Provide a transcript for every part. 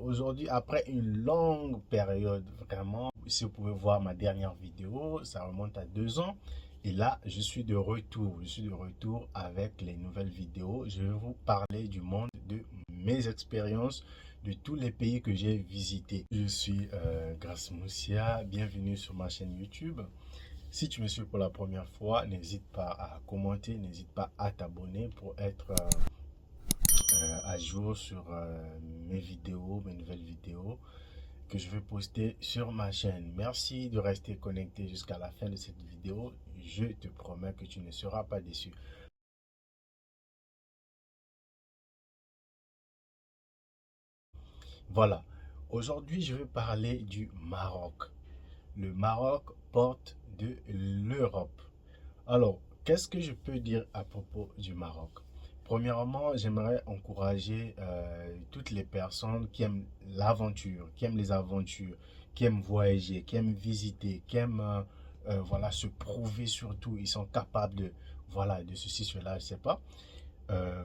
aujourd'hui, après une longue période, vraiment, si vous pouvez voir ma dernière vidéo, ça remonte à 2 ans. Et là, je suis de retour. Je suis de retour avec les nouvelles vidéos. Je vais vous parler du monde, de mes expériences, de tous les pays que j'ai visités. Je suis Grace Moussia. Bienvenue sur ma chaîne YouTube. Si tu me suis pour la première fois, n'hésite pas à commenter, n'hésite pas à t'abonner pour être à jour sur mes vidéos, mes nouvelles vidéos que je vais poster sur ma chaîne. Merci de rester connecté jusqu'à la fin de cette vidéo. Je te promets que tu ne seras pas déçu. Voilà. Aujourd'hui, je vais parler du Maroc. Le Maroc, porte de l'Europe. Alors, qu'est-ce que je peux dire à propos du Maroc? Premièrement, j'aimerais encourager toutes les personnes qui aiment l'aventure, qui aiment les aventures, qui aiment voyager, qui aiment visiter, qui aiment voilà, se prouver surtout. Ils sont capables de, voilà, de ceci, cela, je ne sais pas.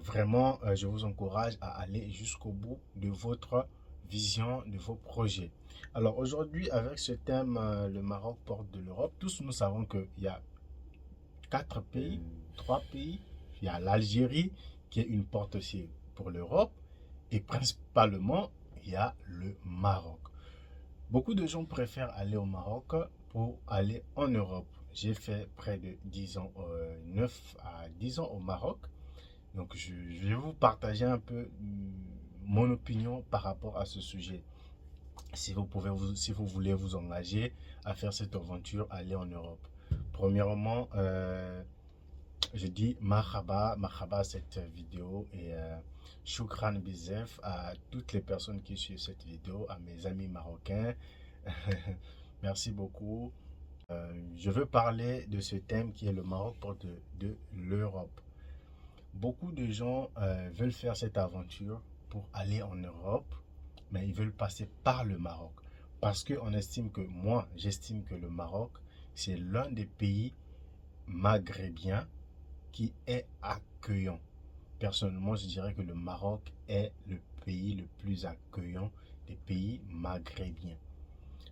Vraiment, je vous encourage à aller jusqu'au bout de votre vision, de vos projets. Alors aujourd'hui, avec ce thème, le Maroc porte de l'Europe, tous nous savons qu'il y a 4 pays, 3 pays. Il y a l'Algérie qui est une porte aussi pour l'Europe et principalement il y a le Maroc. Beaucoup de gens préfèrent aller au Maroc pour aller en Europe. J'ai fait près de 10 ans, 9 à 10 ans au Maroc. Donc je vais vous partager un peu mon opinion par rapport à ce sujet. Si vous voulez vous engager à faire cette aventure, aller en Europe. Premièrement, je dis marhaba à cette vidéo et shukran bizef à toutes les personnes qui suivent cette vidéo, à mes amis marocains. Merci beaucoup. Je veux parler de ce thème qui est le Maroc porte de l'Europe. Beaucoup de gens veulent faire cette aventure pour aller en Europe, mais ils veulent passer par le Maroc. Parce que j'estime que le Maroc, c'est l'un des pays maghrébien qui est accueillant. Personnellement, je dirais que le Maroc est le pays le plus accueillant des pays maghrébiens.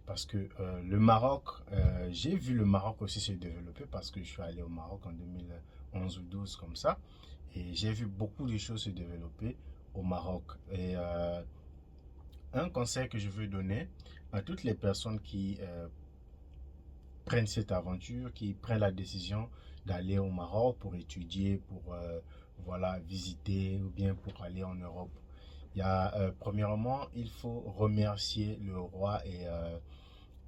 Parce que le Maroc, j'ai vu le Maroc aussi se développer parce que je suis allé au Maroc en 2011 ou 12 comme ça. Et j'ai vu beaucoup de choses se développer au Maroc. Et un conseil que je veux donner à toutes les personnes qui prennent cette aventure, qui prennent la décision d'aller au Maroc pour étudier, pour voilà, visiter ou bien pour aller en Europe. Premièrement, il faut remercier le roi et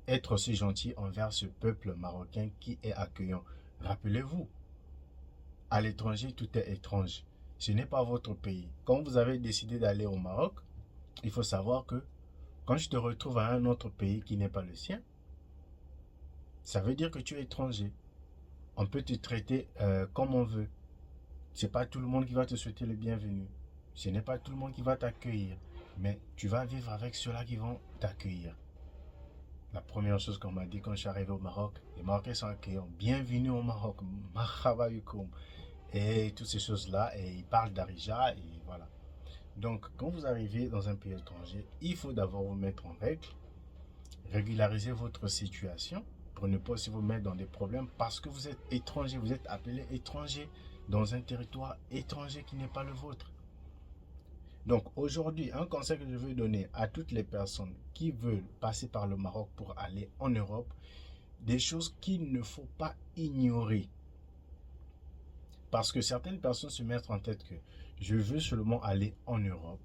être aussi gentil envers ce peuple marocain qui est accueillant. Rappelez-vous, à l'étranger, tout est étrange. Ce n'est pas votre pays. Quand vous avez décidé d'aller au Maroc, il faut savoir que quand je te retrouve à un autre pays qui n'est pas le sien, ça veut dire que tu es étranger. On peut te traiter comme on veut. C'est pas tout le monde qui va te souhaiter le bienvenu. Ce n'est pas tout le monde qui va t'accueillir. Mais tu vas vivre avec ceux-là qui vont t'accueillir. La première chose qu'on m'a dit quand je suis arrivé au Maroc, les Marocains sont accueillants. Bienvenue au Maroc. Marhaba yukoum. Et toutes ces choses-là. Et ils parlent d'Arija. Et voilà. Donc, quand vous arrivez dans un pays étranger, il faut d'abord vous mettre en règle. Régulariser votre situation pour ne pas aussi vous mettre dans des problèmes parce que vous êtes étranger. Vous êtes appelé étranger dans un territoire étranger qui n'est pas le vôtre. Donc aujourd'hui, un conseil que je veux donner à toutes les personnes qui veulent passer par le Maroc pour aller en Europe, des choses qu'il ne faut pas ignorer. Parce que certaines personnes se mettent en tête que je veux seulement aller en Europe,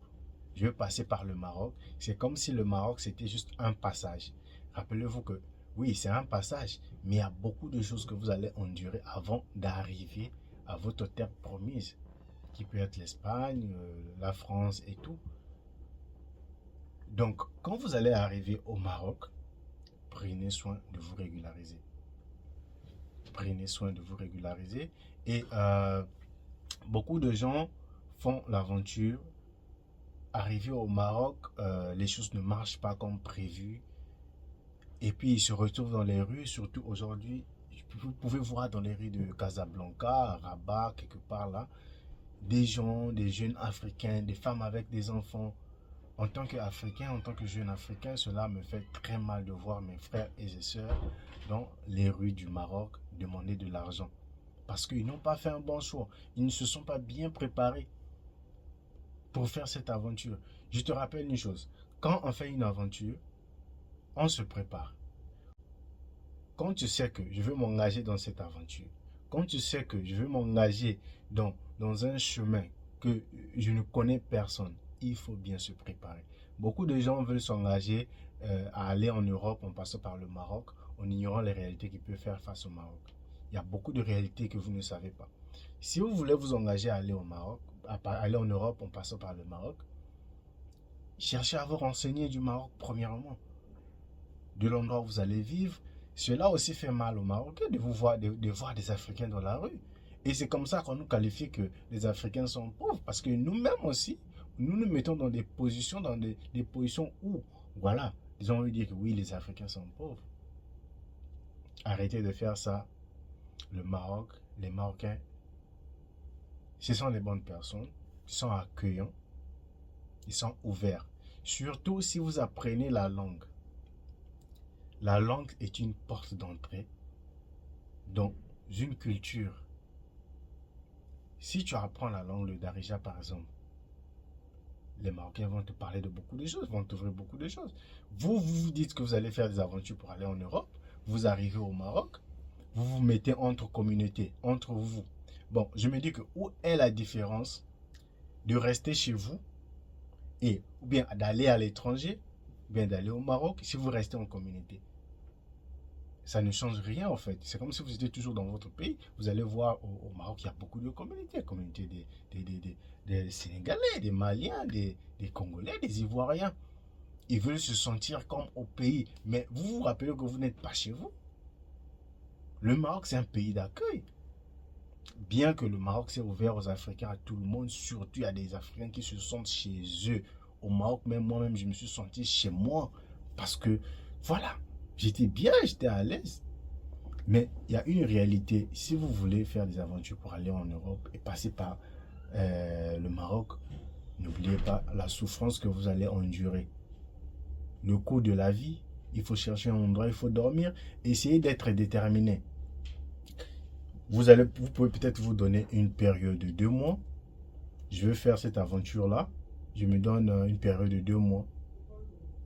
je veux passer par le Maroc. C'est comme si le Maroc c'était juste un passage. Rappelez-vous que oui, c'est un passage, mais il y a beaucoup de choses que vous allez endurer avant d'arriver à votre terre promise, qui peut être l'Espagne, la France et tout. Donc, quand vous allez arriver au Maroc, prenez soin de vous régulariser. Prenez soin de vous régulariser. Et beaucoup de gens font l'aventure. Arrivé au Maroc, les choses ne marchent pas comme prévu. Et puis, ils se retrouvent dans les rues, surtout aujourd'hui. Vous pouvez voir dans les rues de Casablanca, Rabat, quelque part là, des gens, des jeunes Africains, des femmes avec des enfants, En tant qu'Africain, en tant que jeune Africain, cela me fait très mal de voir mes frères et sœurs dans les rues du Maroc demander de l'argent. Parce qu'ils n'ont pas fait un bon choix. Ils ne se sont pas bien préparés pour faire cette aventure. Je te rappelle une chose. Quand on fait une aventure, on se prépare. Quand tu sais que je veux m'engager dans cette aventure, quand tu sais que je veux m'engager dans un chemin que je ne connais personne, il faut bien se préparer. Beaucoup de gens veulent s'engager à aller en Europe en passant par le Maroc, en ignorant les réalités qu'ils peuvent faire face au Maroc. Il y a beaucoup de réalités que vous ne savez pas. Si vous voulez vous engager à aller au Maroc, à aller en Europe en passant par le Maroc, cherchez à vous renseigner du Maroc premièrement, de l'endroit où vous allez vivre. Cela aussi fait mal aux Marocains de voir des Africains dans la rue. Et c'est comme ça qu'on nous qualifie que les Africains sont pauvres. Parce que nous-mêmes aussi, nous nous mettons dans des positions, des positions où, voilà, ils ont envie de dire que oui, les Africains sont pauvres. Arrêtez de faire ça. Le Maroc, les Marocains, ce sont des bonnes personnes, ils sont accueillants, ils sont ouverts. Surtout si vous apprenez la langue. La langue est une porte d'entrée dans une culture. Si tu apprends la langue, le Darija par exemple, les Marocains vont te parler de beaucoup de choses, vont t'ouvrir beaucoup de choses. Vous dites que vous allez faire des aventures pour aller en Europe, vous arrivez au Maroc, vous vous mettez entre communautés, entre vous. Bon, je me dis que où est la différence de rester chez vous et ou bien d'aller à l'étranger, ou bien d'aller au Maroc si vous restez en communauté? Ça ne change rien en fait. C'est comme si vous étiez toujours dans votre pays. Vous allez voir au Maroc, il y a beaucoup de communautés. Communautés des Sénégalais, des Maliens, des Congolais, des Ivoiriens. Ils veulent se sentir comme au pays. Mais vous vous rappelez que vous n'êtes pas chez vous. Le Maroc, c'est un pays d'accueil. Bien que le Maroc s'est ouvert aux Africains, à tout le monde, surtout il y a des Africains qui se sentent chez eux. Au Maroc, même moi-même, je me suis senti chez moi. Parce que, voilà, j'étais bien, j'étais à l'aise. Mais il y a une réalité. Si vous voulez faire des aventures pour aller en Europe et passer par le Maroc, n'oubliez pas la souffrance que vous allez endurer. Le coût de la vie, il faut chercher un endroit, il faut dormir. Essayez d'être déterminé. Vous pouvez peut-être vous donner une période de 2 mois. Je veux faire cette aventure-là. Je me donne une période de 2 mois.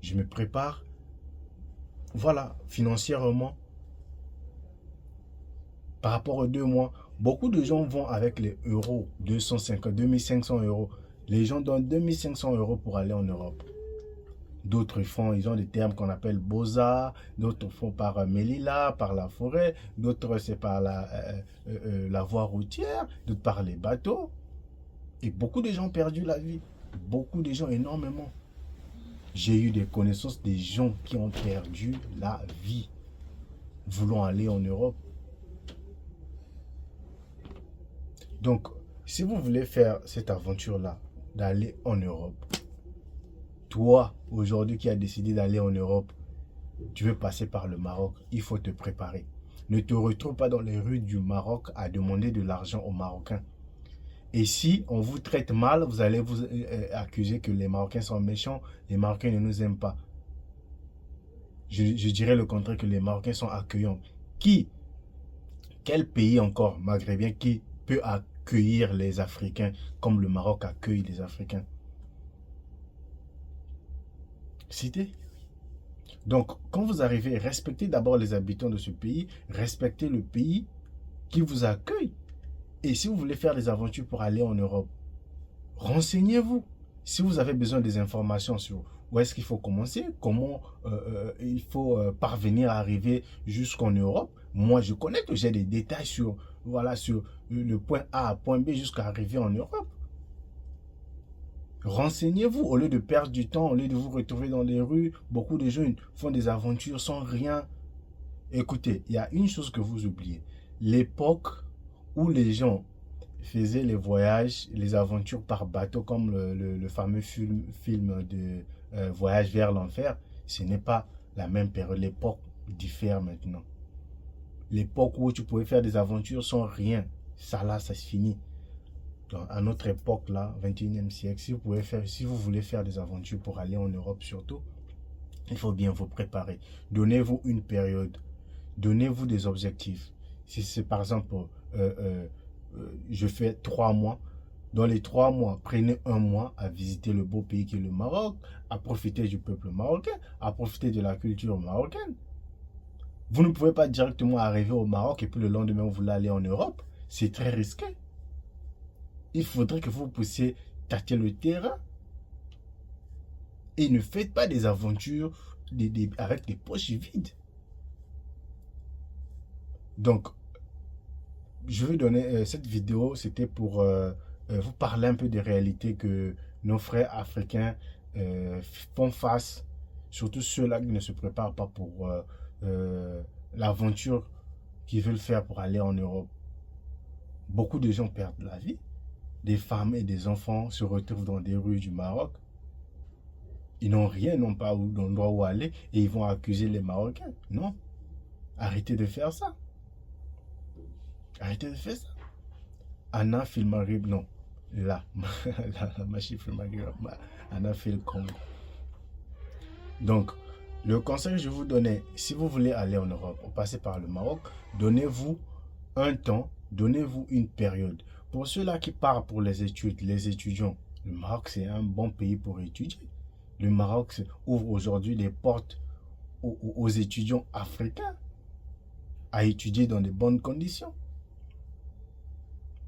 Je me prépare. Voilà, financièrement. Par rapport aux 2 mois, beaucoup de gens vont avec les euros, 250, 2500 euros. Les gens donnent 2500 euros pour aller en Europe. D'autres ils ont des termes qu'on appelle Boza, d'autres font par Melilla, par la forêt, d'autres c'est par la voie routière, d'autres par les bateaux. Et beaucoup de gens ont perdu la vie. Beaucoup de gens, énormément. J'ai eu des connaissances des gens qui ont perdu la vie voulant aller en Europe. Donc, si vous voulez faire cette aventure-là, d'aller en Europe, toi, aujourd'hui qui as décidé d'aller en Europe, tu veux passer par le Maroc, il faut te préparer. Ne te retrouve pas dans les rues du Maroc à demander de l'argent aux Marocains. Et si on vous traite mal, vous allez vous accuser que les Marocains sont méchants, les Marocains ne nous aiment pas. Je dirais le contraire, que les Marocains sont accueillants. Quel pays encore maghrébien qui peut accueillir les Africains comme le Maroc accueille les Africains? Cité. Donc, quand vous arrivez, respectez d'abord les habitants de ce pays, respectez le pays qui vous accueille. Et si vous voulez faire des aventures pour aller en Europe, renseignez-vous. Si vous avez besoin des informations sur où est-ce qu'il faut commencer, comment il faut parvenir à arriver jusqu'en Europe, moi je connais que j'ai des détails sur, voilà, sur le point A à point B jusqu'à arriver en Europe. Renseignez-vous au lieu de perdre du temps, au lieu de vous retrouver dans les rues. Beaucoup de jeunes font des aventures sans rien. Écoutez, il y a une chose que vous oubliez. L'époque où les gens faisaient les voyages, les aventures par bateau, comme le fameux film de Voyage vers l'enfer, ce n'est pas la même période. L'époque diffère maintenant. L'époque où tu pouvais faire des aventures sans rien, ça là, ça se finit. à notre époque là, 21e siècle, si vous voulez faire des aventures pour aller en Europe surtout, il faut bien vous préparer. Donnez-vous une période, donnez-vous des objectifs. Si c'est par exemple, je fais 3 mois, dans les 3 mois, prenez un mois à visiter le beau pays qui est le Maroc, à profiter du peuple marocain, à profiter de la culture marocaine. Vous ne pouvez pas directement arriver au Maroc et puis le lendemain vous voulez aller en Europe. C'est très risqué. Il faudrait que vous puissiez tâter le terrain. Et ne faites pas des aventures avec des poches vides. Donc, je vais donner cette vidéo, c'était pour vous parler un peu des réalités que nos frères africains font face, surtout ceux-là qui ne se préparent pas pour l'aventure qu'ils veulent faire pour aller en Europe. Beaucoup de gens perdent la vie. Des femmes et des enfants se retrouvent dans des rues du Maroc. Ils n'ont rien, n'ont pas d'endroit où aller et ils vont accuser les Marocains. Non, arrêtez de faire ça. Arrêtez de faire ça. Anna fait le Maghreb, non. Là, la machine fait le Maghreb, Anna fait le Congo. Donc, le conseil que je vous donnais, si vous voulez aller en Europe, passez par le Maroc, donnez-vous un temps, donnez-vous une période. Pour ceux-là qui partent pour les études, les étudiants, le Maroc c'est un bon pays pour étudier. Le Maroc ouvre aujourd'hui les portes aux étudiants africains à étudier dans de bonnes conditions.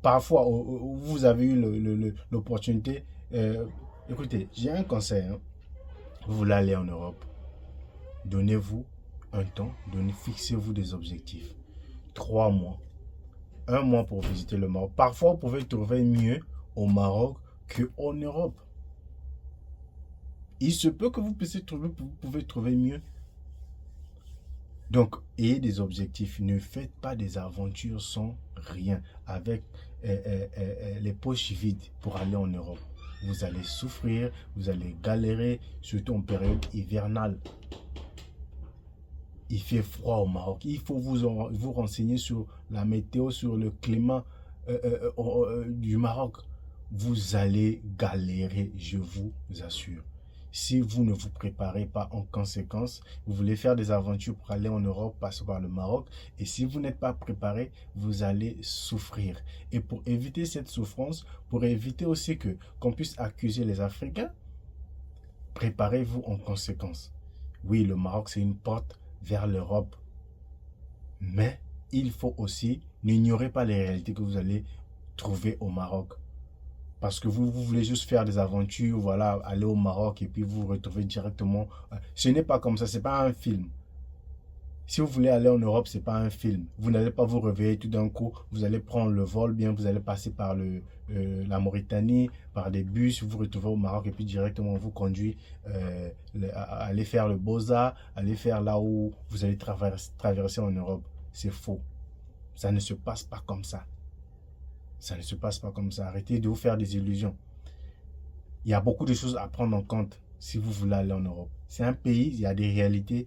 Parfois, vous avez eu l'opportunité. Écoutez, j'ai un conseil. Hein. Vous voulez aller en Europe. Donnez-vous un temps, fixez-vous des objectifs. 3 mois. 1 mois pour visiter le Maroc. Parfois, vous pouvez trouver mieux au Maroc qu'en Europe. Il se peut que vous pouvez trouver mieux. Donc, ayez des objectifs. Ne faites pas des aventures sans rien, avec les poches vides pour aller en Europe. Vous allez souffrir, vous allez galérer, surtout en période hivernale. Il fait froid au Maroc. Il faut vous renseigner sur la météo, sur le climat du Maroc. Vous allez galérer, je vous assure. Si vous ne vous préparez pas en conséquence, vous voulez faire des aventures pour aller en Europe, passer par le Maroc. Et si vous n'êtes pas préparé, vous allez souffrir. Et pour éviter cette souffrance, pour éviter aussi qu'on puisse accuser les Africains, préparez-vous en conséquence. Oui, le Maroc, c'est une porte vers l'Europe. Mais il faut aussi, n'ignorez pas les réalités que vous allez trouver au Maroc. Parce que vous voulez juste faire des aventures, voilà, aller au Maroc et puis vous retrouvez directement. Ce n'est pas comme ça, ce n'est pas un film. Si vous voulez aller en Europe, ce n'est pas un film. Vous n'allez pas vous réveiller tout d'un coup, vous allez prendre le vol, bien vous allez passer par la Mauritanie, par des bus, vous vous retrouvez au Maroc et puis directement on vous conduit à aller faire le Beaux-Arts, aller faire là où vous allez traverser en Europe. C'est faux. Ça ne se passe pas comme ça. Ça ne se passe pas comme ça. Arrêtez de vous faire des illusions. Il y a beaucoup de choses à prendre en compte si vous voulez aller en Europe. C'est un pays, il y a des réalités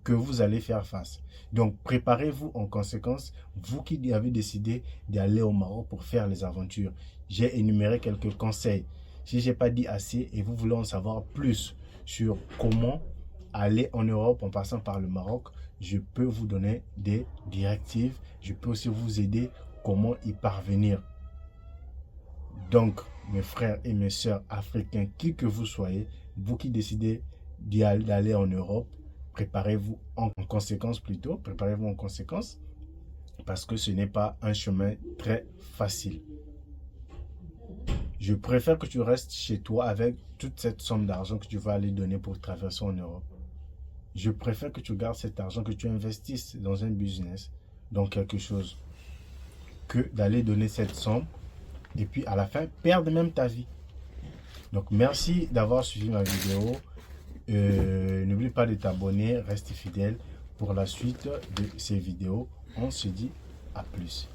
que vous allez faire face. Donc, préparez-vous en conséquence, vous qui avez décidé d'aller au Maroc pour faire les aventures. J'ai énuméré quelques conseils. Si je n'ai pas dit assez et vous voulez en savoir plus sur comment aller en Europe en passant par le Maroc, je peux vous donner des directives. Je peux aussi vous aider comment y parvenir. Donc, mes frères et mes sœurs africains, qui que vous soyez, vous qui décidez d'aller en Europe, préparez-vous en conséquence plutôt, préparez-vous en conséquence, parce que ce n'est pas un chemin très facile. Je préfère que tu restes chez toi avec toute cette somme d'argent que tu vas aller donner pour traverser en Europe. Je préfère que tu gardes cet argent, que tu investisses dans un business, dans quelque chose, que d'aller donner cette somme et puis à la fin perdre même ta vie. Donc merci d'avoir suivi ma vidéo. N'oublie pas de t'abonner, reste fidèle pour la suite de ces vidéos. On se dit à plus.